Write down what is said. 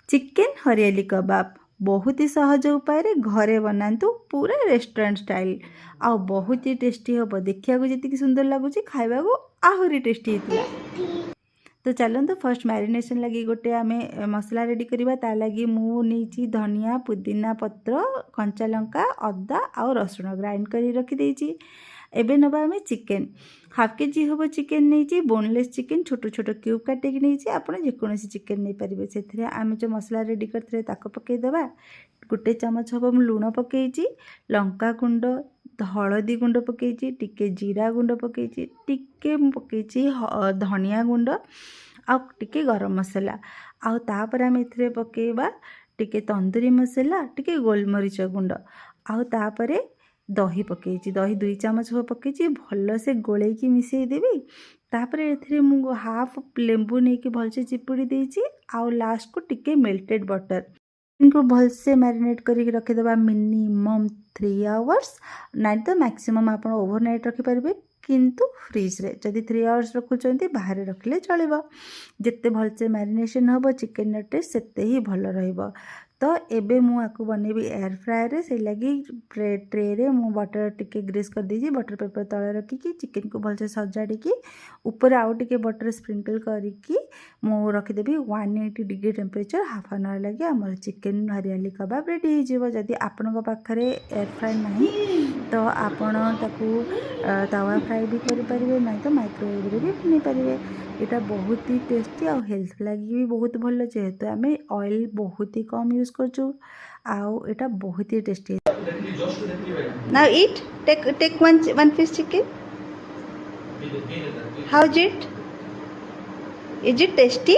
Chicken हरियाली कबाब बहुत ही सहज उपाय घरे बनातु पूरा रेस्टोरेंट स्टाइल आ बहुत ही टेस्टी हम देखा जी सुंदर लगुच खावा आहरी टेस्टी होता। तो चलते फर्स्ट मैरिनेशन लगी गोटे आम मसला रेडी करवा ता लगी मुझे धनिया पुदीना पत्र कंचा लंका अदा आ रसुण ग्राइंड कर रखी। एबे नबा आम चिकेन हाफ केजी हम चिकेन नहीं बोनलेस चिकेन छोट छोट क्यूब काटिक नहीं आप जेकोसी चिकेन नहीं पारे से आम जो मसला रेडी करते पकईदे। गोटे चामच हम मुझे लुण पकई लंका गुंड हलदी गुंड पकई टिके जीरा गुंड पकई टिके पकई धनिया गुंड आके गरम मसला आपर आम ए पकईबा टिके तंदूरी मसला टिके गोलमरीच गुंड आपर दही पकई दही 2 चामच हो पकई भल से गोल मिसई देवी। तापर ए हाफ लेंबू नहीं कि भलसे चिपुड़ी देछि आउ लास्ट को टिके मेल्टेड बटर इनको भलसे मैरिनेट करके रखीदे मिनिमम 3 आवर्स नाइट तो मैक्सिमम आप ओवरनाइट रखिपारे किंतु फ्रिज रे जदि 3 आवर्स रखुंट बाहर रखिले चलो। जिते भलसे मैरिनेशन हम चिकेन टेस्ट सेते ही भल रहिबो। तो एबे मु आकु बनैबी एयर फ्रायर से लगी ट्रे रे मु बटर टिके ग्रीस कर दीजिए बटर पेपर तले रखिकी चिकेन को भलसे सजाड़ी ऊपर आउ टिके बटर स्प्रिंकल करिकी मु रखिदेवी 180 degree temperature half an hour लगे आम चिकेन हरियाली कबाब रेडी हो। जदि आपण पाखे एयर फ्रायर नहीं तो आपण ताकू तावा फ्राई भी करें ना तो माइक्रोवेव रे भी बन पारे। यहाँ बहुत ही टेस्टी और हेल्थ लगी भी बहुत भल जेहेतु आम ऑयल बहुत ही कम यूज कर बहुत ही tasty. Now eat take one piece chicken how is it tasty.